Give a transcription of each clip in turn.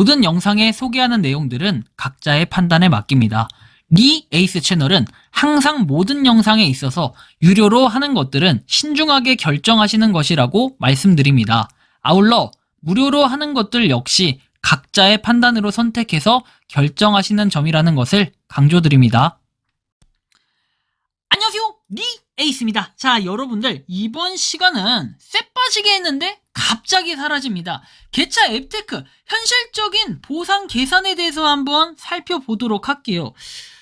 모든 영상에 소개하는 내용들은 각자의 판단에 맡깁니다. 리 에이스 채널은 항상 모든 영상에 있어서 유료로 하는 것들은 신중하게 결정하시는 것이라고 말씀드립니다. 아울러 무료로 하는 것들 역시 각자의 판단으로 선택해서 결정하시는 점이라는 것을 강조드립니다. 안녕하세요, 리 에이스입니다. 자, 여러분들 이번 시간은 쎄 빠지게 했는데 갑자기 사라집니다. 개차 앱테크 현실적인 보상 계산에 대해서 한번 살펴보도록 할게요.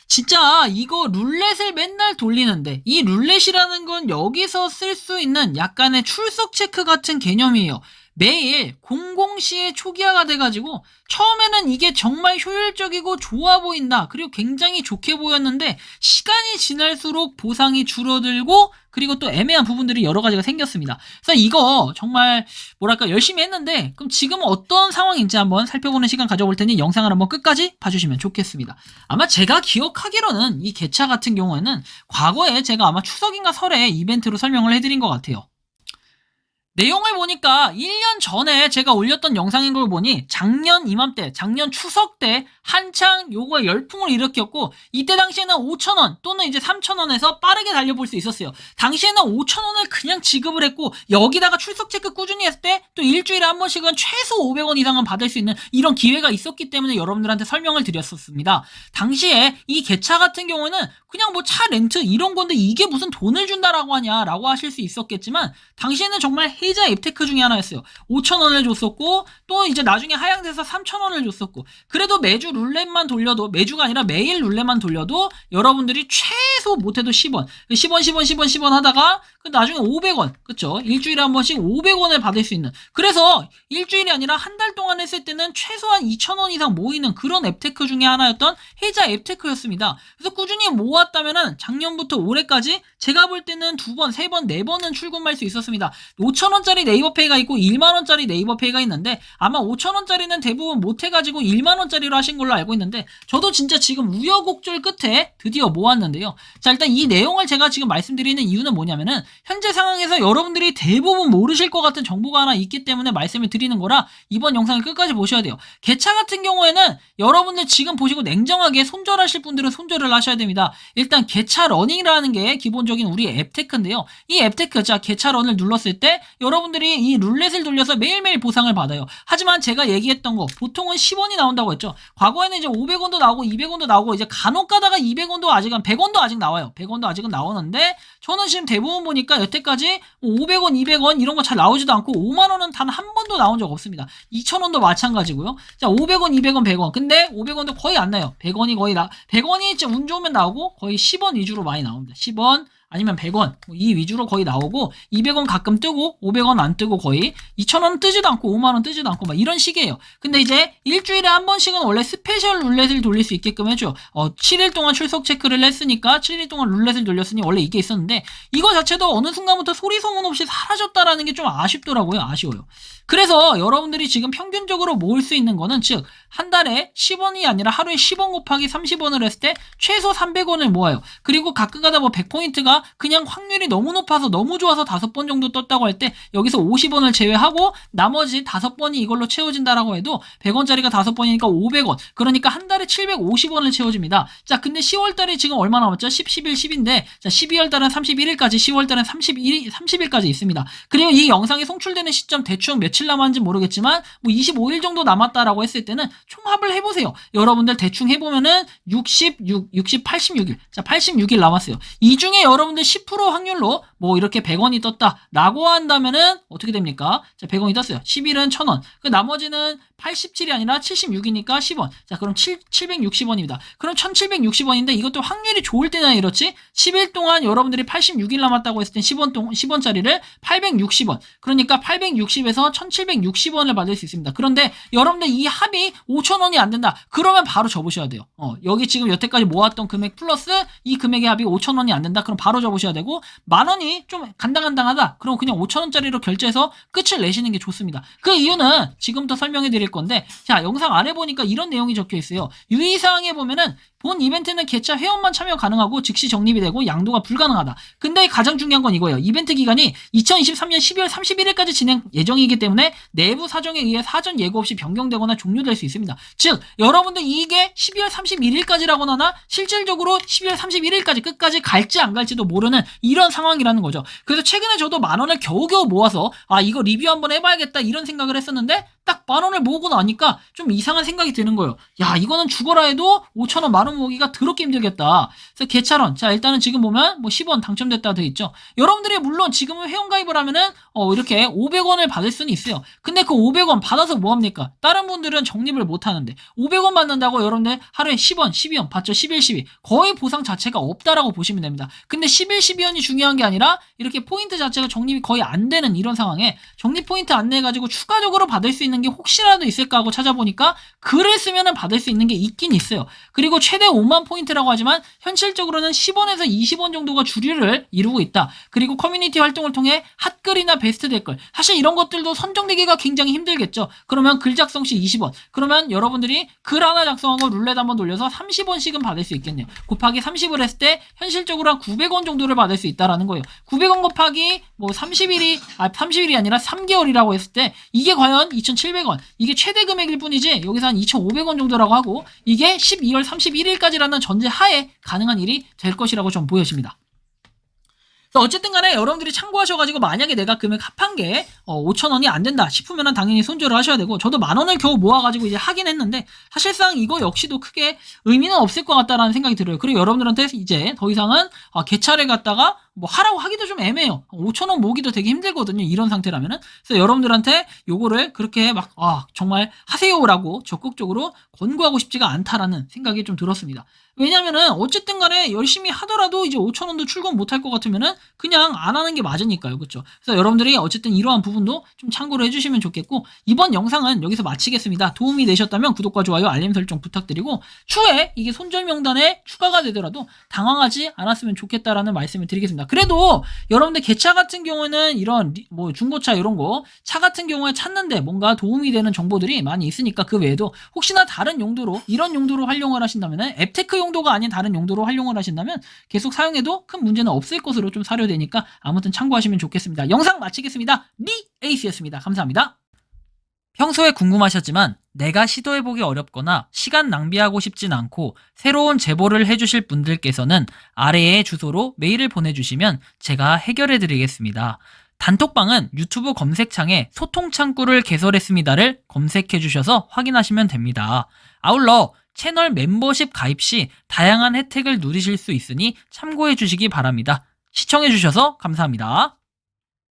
진짜 이거 룰렛을 맨날 돌리는데 이 룰렛이라는 건 여기서 쓸 수 있는 약간의 출석 체크 같은 개념이에요. 매일 00시에 초기화가 돼가지고 처음에는 이게 정말 효율적이고 좋아 보인다, 그리고 굉장히 좋게 보였는데 시간이 지날수록 보상이 줄어들고 그리고 또 애매한 부분들이 여러 가지가 생겼습니다. 그래서 이거 정말 뭐랄까 열심히 했는데 그럼 지금은 어떤 상황인지 한번 살펴보는 시간 가져볼 테니 영상을 한번 끝까지 봐주시면 좋겠습니다. 아마 제가 기억하기로는 이 개차 같은 경우에는 과거에 제가 아마 추석인가 설에 이벤트로 설명을 해드린 것 같아요. 내용을 보니까 1년 전에 제가 올렸던 영상인 걸 보니 작년 이맘때, 작년 추석 때 한창 요거에 열풍을 일으켰고 이때 당시에는 5,000원 또는 이제 3,000원에서 빠르게 달려볼 수 있었어요. 당시에는 5,000원을 그냥 지급을 했고 여기다가 출석 체크 꾸준히 했을 때 또 일주일에 한 번씩은 최소 500원 이상은 받을 수 있는 이런 기회가 있었기 때문에 여러분들한테 설명을 드렸었습니다. 당시에 이 개차 같은 경우는 그냥 뭐 차 렌트 이런 건데 이게 무슨 돈을 준다라고 하냐라고 하실 수 있었겠지만 당시에는 정말 혜자 앱테크 중에 하나였어요. 5,000원을 줬었고 또 이제 나중에 하향돼서 3,000원을 줬었고 그래도 매주 룰렛만 돌려도, 매주가 아니라 매일 룰렛만 돌려도 여러분들이 최소 못해도 10원 10원 10원 10원 10원 하다가 나중에 500원, 그쵸? 일주일에 한 번씩 500원을 받을 수 있는, 그래서 일주일이 아니라 한 달 동안 했을 때는 최소한 2,000원 이상 모이는 그런 앱테크 중에 하나였던 혜자 앱테크였습니다. 그래서 꾸준히 모았다면은 작년부터 올해까지 제가 볼 때는 2번, 3번, 4번은 출금할 수 있었습니다. 5,000원짜리 네이버페이가 있고 1만원짜리 네이버페이가 있는데 아마 5,000원짜리는 대부분 못해가지고 1만원짜리로 하신 걸로 알고 있는데 저도 진짜 지금 우여곡절 끝에 드디어 모았는데요. 자, 일단 이 내용을 제가 지금 말씀드리는 이유는 뭐냐면은 현재 상황에서 여러분들이 대부분 모르실 것 같은 정보가 하나 있기 때문에 말씀을 드리는 거라 이번 영상을 끝까지 보셔야 돼요. 개차 같은 경우에는 여러분들 지금 보시고 냉정하게 손절하실 분들은 손절을 하셔야 됩니다. 일단 개차 러닝이라는 게 기본적인 우리 앱테크인데요. 이 앱테크, 자, 개차 런을 눌렀을 때 여러분들이 이 룰렛을 돌려서 매일매일 보상을 받아요. 하지만 제가 얘기했던 거 보통은 10원이 나온다고 했죠. 과거에는 이제 500원도 나오고 200원도 나오고 이제 간혹 가다가 200원도 아직 100원도 아직 나와요. 100원도 아직은 나오는데 저는 지금 대부분 보니까 여태까지 500원, 200원 이런 거 잘 나오지도 않고 5만원은 단 한 번도 나온 적 없습니다. 2,000원도 마찬가지고요. 자, 500원, 200원, 100원. 근데 500원도 거의 안 나요. 100원이 거의 100원이 진짜 운 좋으면 나오고 거의 10원 위주로 많이 나옵니다. 10원 아니면 100원 이 위주로 거의 나오고 200원 가끔 뜨고 500원 안 뜨고 거의 2,000원 뜨지도 않고 5만원 뜨지도 않고 막 이런 식이에요. 근데 이제 일주일에 한 번씩은 원래 스페셜 룰렛을 돌릴 수 있게끔 해줘요. 7일 동안 출석 체크를 했으니까 7일 동안 룰렛을 돌렸으니 원래 이게 있었는데 이거 자체도 어느 순간부터 소리 소문 없이 사라졌다라는 게 좀 아쉽더라고요. 아쉬워요. 그래서 여러분들이 지금 평균적으로 모을 수 있는 거는 즉 한 달에 10원이 아니라 하루에 10원 곱하기 30원을 했을 때 최소 300원을 모아요. 그리고 가끔가다 뭐 100포인트가 그냥 확률이 너무 높아서 너무 좋아서 5번 정도 떴다고 할 때 여기서 50원을 제외하고 나머지 5번이 이걸로 채워진다라고 해도 100원짜리가 5번이니까 500원, 그러니까 한 달에 750원을 채워집니다. 자, 근데 10월달이 지금 얼마 남았죠? 10, 11, 10인데 자, 12월달은 31일까지, 10월달은 30일까지 있습니다. 그리고 이 영상이 송출되는 시점 대충 며칠 남았는지 모르겠지만 뭐 25일 정도 남았다라고 했을 때는 총합을 해보세요. 여러분들 대충 해보면은 66, 86일. 자, 86일 남았어요. 이 중에 여러분들 10% 확률로 뭐 이렇게 100원이 떴다라고 한다면은 어떻게 됩니까? 자, 100원이 떴어요. 10일은 1,000원. 그 나머지는 87이 아니라 76이니까 10원. 자, 그럼 760원입니다. 그럼 1760원인데 이것도 확률이 좋을 때나 이렇지? 10일 동안 여러분들이 86일 남았다고 했을 땐 10원짜리를 860원. 그러니까 860에서 1760원을 받을 수 있습니다. 그런데 여러분들 이 합이 5,000원이 안 된다. 그러면 바로 접으셔야 돼요. 여기 지금 여태까지 모았던 금액 플러스 이 금액의 합이 5,000원이 안 된다. 그럼 바로 접으셔야 되고, 만원이 좀 간당간당하다. 그럼 그냥 5,000원짜리로 결제해서 끝을 내시는 게 좋습니다. 그 이유는 지금부터 설명해 드릴 건데, 자, 영상 아래 보니까 이런 내용이 적혀 있어요. 유의사항에 보면은 본 이벤트는 개차 회원만 참여 가능하고 즉시 적립이 되고 양도가 불가능하다. 근데 가장 중요한 건 이거예요. 이벤트 기간이 2023년 12월 31일까지 진행 예정이기 때문에 내부 사정에 의해 사전 예고 없이 변경되거나 종료될 수 있습니다. 즉 여러분들 이게 12월 31일까지라고 하나 실질적으로 12월 31일까지 끝까지 갈지 안 갈지도 모르는 이런 상황이라는 거죠. 그래서 최근에 저도 10,000원을 겨우겨우 모아서 이거 리뷰 한번 해봐야겠다 이런 생각을 했었는데 딱 10,000원을 모으고 나니까 좀 이상한 생각이 드는 거예요. 야, 이거는 죽어라 해도 5,000원 10,000원 모으기가 더럽게 힘들겠다. 그래서 개찰원, 자 일단은 지금 보면 뭐 10원 당첨됐다 돼 있죠. 여러분들이 물론 지금은 회원가입을 하면은 이렇게 500원을 받을 수는 있어요. 근데 그 500원 받아서 뭐합니까? 다른 분들은 적립을 못 하는데 500원 받는다고 여러분들 하루에 10원, 12원 받죠. 11, 12. 거의 보상 자체가 없다라고 보시면 됩니다. 근데 11, 12원이 중요한 게 아니라 이렇게 포인트 자체가 적립이 거의 안 되는 이런 상황에 적립 포인트 안 내가지고 추가적으로 받을 수 있는 게 혹시라도 있을까 하고 찾아보니까 글을 쓰면은 받을 수 있는 게 있긴 있어요. 그리고 최대 5만 포인트라고 하지만 현실적으로는 10원에서 20원 정도가 주류를 이루고 있다. 그리고 커뮤니티 활동을 통해 핫글이나 베스트 댓글, 사실 이런 것들도 선정되기가 굉장히 힘들겠죠. 그러면 글 작성 시 20원, 그러면 여러분들이 글 하나 작성하고 룰렛 한번 돌려서 30원씩은 받을 수 있겠네요. 곱하기 30을 했을 때 현실적으로 한 900원 정도를 받을 수 있다라는 거예요. 900원 곱하기 뭐 30일이 아니라 3개월이라고 했을 때 이게 과연 2,700원, 이게 최대 금액일 뿐이지 여기서 한 2,500원 정도라고 하고 이게 12월 31일까지라는 전제 하에 가능한 일이 될 것이라고 좀 보여집니다. 어쨌든 간에 여러분들이 참고하셔가지고 만약에 내가 금액 합한 게 5,000원이 안 된다 싶으면 당연히 손절을 하셔야 되고, 저도 10,000원을 겨우 모아가지고 이제 하긴 했는데 사실상 이거 역시도 크게 의미는 없을 것 같다라는 생각이 들어요. 그리고 여러분들한테 이제 더 이상은 개차를 갖다가 뭐 하라고 하기도 좀 애매해요. 5,000원 모으기도 되게 힘들거든요. 이런 상태라면은. 그래서 여러분들한테 요거를 그렇게 막 정말 하세요라고 적극적으로 권고하고 싶지가 않다라는 생각이 좀 들었습니다. 왜냐면은 어쨌든 간에 열심히 하더라도 이제 5,000원도 출금 못할 것 같으면은 그냥 안 하는 게 맞으니까요. 그렇죠? 그래서 여러분들이 어쨌든 이러한 부분도 좀 참고를 해주시면 좋겠고, 이번 영상은 여기서 마치겠습니다. 도움이 되셨다면 구독과 좋아요, 알림 설정 부탁드리고, 추후에 이게 손절 명단에 추가가 되더라도 당황하지 않았으면 좋겠다라는 말씀을 드리겠습니다. 그래도 여러분들 개차 같은 경우에는 이런 뭐 중고차 이런 거 차 같은 경우에 찾는데 뭔가 도움이 되는 정보들이 많이 있으니까 그 외에도 혹시나 다른 용도로 이런 용도로 활용을 하신다면, 앱테크 용도가 아닌 다른 용도로 활용을 하신다면 계속 사용해도 큰 문제는 없을 것으로 좀 사료되니까 아무튼 참고하시면 좋겠습니다. 영상 마치겠습니다. 에이스였습니다. 감사합니다. 평소에 궁금하셨지만 내가 시도해보기 어렵거나 시간 낭비하고 싶진 않고 새로운 제보를 해주실 분들께서는 아래의 주소로 메일을 보내주시면 제가 해결해드리겠습니다. 단톡방은 유튜브 검색창에 소통창구를 개설했습니다를 검색해주셔서 확인하시면 됩니다. 아울러 채널 멤버십 가입 시 다양한 혜택을 누리실 수 있으니 참고해주시기 바랍니다. 시청해주셔서 감사합니다.